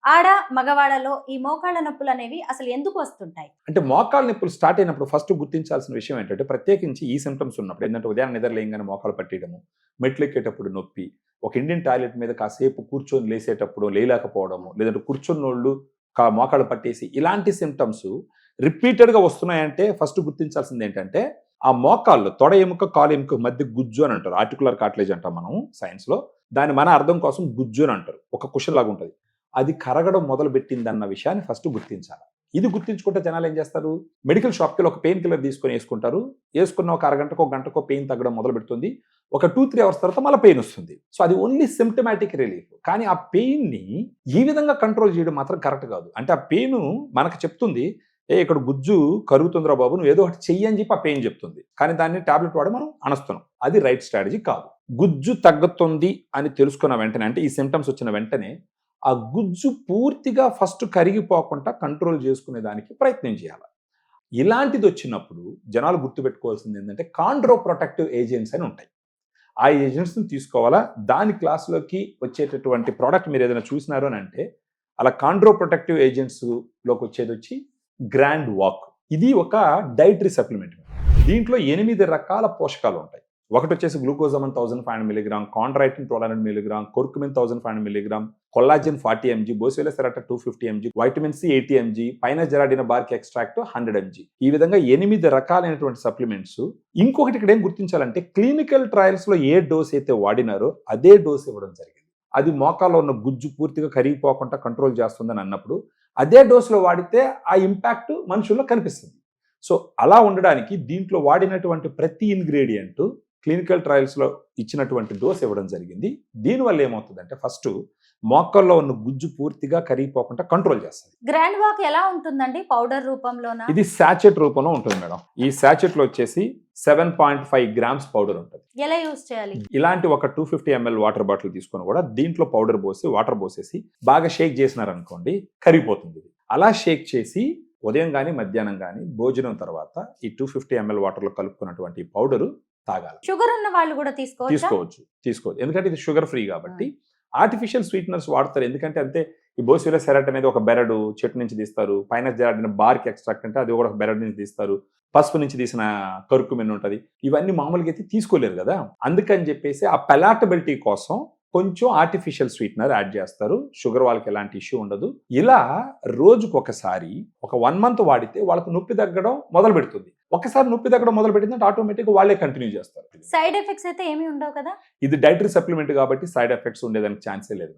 ఆడ, మగవాళ్ళలో ఈ మోకాళ్ళ నొప్పులనేవి అసలు ఎందుకు వస్తుంటాయి? అంటే మోకాళ్ళ నొప్పులు స్టార్ట్ అయినప్పుడు ఫస్ట్ గుర్తించాల్సిన విషయం ఏంటంటే, ప్రత్యేకించి ఈ సింప్టమ్స్ ఉన్నప్పుడు ఏంటంటే ఉదయాన్నే నిద్ర లేయంగానే మోకాలు పట్టేయడము, మెట్లెక్కేటప్పుడు నొప్పి, ఒక ఇండియన్ టాయిలెట్ మీద కాసేపు కూర్చొని లేసేటప్పుడు లేయలేకపోవడము, లేదంటే కూర్చున్నోళ్ళు మోకాళ్ళు పట్టేసి ఇలాంటి సింప్టమ్స్ రిపీటెడ్‌గా వస్తున్నాయంటే ఫస్ట్ గుర్తించాల్సింది ఏంటంటే, ఆ మోకాళ్ళు తొడ ఎముక, కాలు ఎముక మధ్య గుజ్జు అని అంటారు. ఆర్టిక్యులర్ కార్టిలేజ్ అంటాం మనం సైన్స్‌లో. దాన్ని మన అర్థం కోసం గుజ్జు అని అంటారు. ఒక కుషన్ లాగా ఉంటది. అది కరగడం మొదలుపెట్టిందన్న విషయాన్ని ఫస్ట్ గుర్తించాలి. ఇది గుర్తించుకుంటే జనాలు ఏం చేస్తారు? మెడికల్ షాప్‌కెళ్ళి ఒక పెయిన్ కిల్లర్ తీసుకొని యేసుకుంటారు. యేసుకున్న ఒక అరగంటకో, గంటకో పెయిన్ తగ్గడం మొదలుపెడుతుంది. ఒక 2, 3 అవర్స్ తర్వాత మళ్ళీ పెయిన్ వస్తుంది. సో అది ఓన్లీ సింప్టమాటిక్ రిలీఫ్. కానీ ఆ పెయిన్‌ని ఈ విధంగా కంట్రోల్ చేయడం మాత్రం కరెక్ట్ కాదు. అంటే ఆ పెయిన్ మనకు చెప్తుంది, ఇక్కడ గుజ్జు కరుగుతుందిరా బాబు, నువ్వు ఏదో ఒకటి చెయ్యి అని చెప్పి ఆ పెయిన్ చెప్తుంది. కానీ దాన్ని టాబ్లెట్ వాడి మనం అణస్తున్నాం. అది రైట్ స్ట్రాటజీ కాదు. గుజ్జు తగ్గుతుంది అని తెలుసుకున్న వెంటనే, అంటే ఈ సింప్టమ్స్ వచ్చిన వెంటనే ఆ గుజ్జు పూర్తిగా ఫస్ట్ కరిగిపోకుండా కంట్రోల్ చేసుకునే దానికి ప్రయత్నం చేయాలి. ఇలాంటిది వచ్చినప్పుడు జనాలు గుర్తుపెట్టుకోవాల్సింది ఏంటంటే, కాండ్రో ప్రొటెక్టివ్ ఏజెంట్స్ అని ఉంటాయి. ఆ ఏజెంట్స్ని తీసుకోవాలా. దాని క్లాస్లోకి వచ్చేటటువంటి ప్రోడక్ట్ మీరు ఏదైనా చూసినారు అని అంటే, అలా కాండ్రో ప్రొటెక్టివ్ ఏజెంట్స్లోకి వచ్చేది వచ్చి గ్రాండ్ వాక్. ఇది ఒక డైటరీ సప్లిమెంట్. దీంట్లో 8 రకాల పోషకాలు ఉంటాయి. ఒకటి వచ్చేసి glucosamine 1500 milligram, chondroitin 1200 milligram, curcumin 1500 milligram, collagen 40 mg, boswellia serrata 250 mg, vitamin C 80 mg, పైనజెరాడిన బార్క్ ఎక్స్ట్రాక్ట్ 100 mg. ఈ విధంగా 8 రకాలైనటువంటి సప్లిమెంట్స్. ఇంకొకటి ఇక్కడ ఏం గుర్తించాలంటే, క్లినికల్ ట్రయల్స్ లో ఏ డోస్ అయితే వాడినారో అదే డోస్ ఇవ్వడం జరిగింది. అది మోకాల్లో ఉన్న గుజ్జు పూర్తిగా కరిగిపోకుండా కంట్రోల్ చేస్తుందని అన్నప్పుడు అదే డోసులో వాడితే ఆ ఇంపాక్ట్ మనుషుల్లో కనిపిస్తుంది. సో అలా ఉండడానికి దీంట్లో వాడినటువంటి ప్రతి ఇంగ్రీడియంట్ క్లినికల్ ట్రయల్స్లో ఇచ్చినటువంటి డోస్ ఇవ్వడం జరిగింది. దీనివల్ల ఏమవుతుందంటే, ఫస్ట్ మోకాల్లో ఉన్న గుజ్జు పూర్తిగా కరిగిపోకుండా కంట్రోల్ చేస్తుంది. గ్రాండ్ వాక్ ఎలా ఉంటుందండి? పౌడర్ రూపంలోనా? ఇది సాచెట్ రూపంలో ఉంటుంది మేడం. ఈ సాచెట్ లో వచ్చేసి 7.5 గ్రామ్స్ పౌడర్ ఉంటుంది. ఎలా యూజ్ చేయాలి? ఇలాంటి ఒక 250 ml వాటర్ బాటిల్ తీసుకొని కూడా దీంట్లో పౌడర్ పోసి, వాటర్ పోసేసి బాగా షేక్ చేసినారనుకోండి, కరిగిపోతుంది. అలా షేక్ చేసి ఉదయం కానీ మధ్యాహ్నం కానీ భోజనం తర్వాత ఈ 250 ml వాటర్లో కలుపుకున్నటువంటి పౌడరు తాగాలి. షుగర్ ఉన్న వాళ్ళు కూడా తీసుకోవచ్చు. ఎందుకంటే ఇది షుగర్ ఫ్రీ కాబట్టి. ఆర్టిఫిషియల్ స్వీట్నర్స్ వాడతారు. ఎందుకంటే అంతే, ఈ బోసిలెసెరాటా అనేది ఒక బెరడు చెట్టు నుంచి తీస్తారు. పైనజెరాడిన బార్క్ ఎక్స్ట్రాక్ట్ అంటే అది కూడా ఒక బెరడు నుంచి తీస్తారు. పసుపు నుంచి తీసిన కర్కుమిన్ ఉంటుంది. ఇవన్నీ మామూలుగా అయితే తీసుకోలేరు కదా. అందుకని చెప్పేసి ఆ పెలాటబిలిటీ కోసం కొంచెం ఆర్టిఫిషియల్ స్వీట్నర్ యాడ్ చేస్తారు. షుగర్ వాళ్ళకి ఎలాంటి ఇష్యూ ఉండదు. ఇలా రోజుకు ఒకసారి ఒక 1 month వాడితే వాళ్ళకు నొప్పి తగ్గడం మొదలు పెడుతుంది. ఒకసారి నొప్పి తగ్గడం మొదలు పెట్టిందంటే ఆటోమేటిక్గా వాళ్ళే కంటిన్యూ చేస్తారు. సైడ్ ఎఫెక్ట్స్ అయితే ఏమీ ఉండవు కదా. ఇది డైటరీ సప్లిమెంట్ కాబట్టి సైడ్ ఎఫెక్ట్స్ ఉండేదానికి ఛాన్సే లేదు.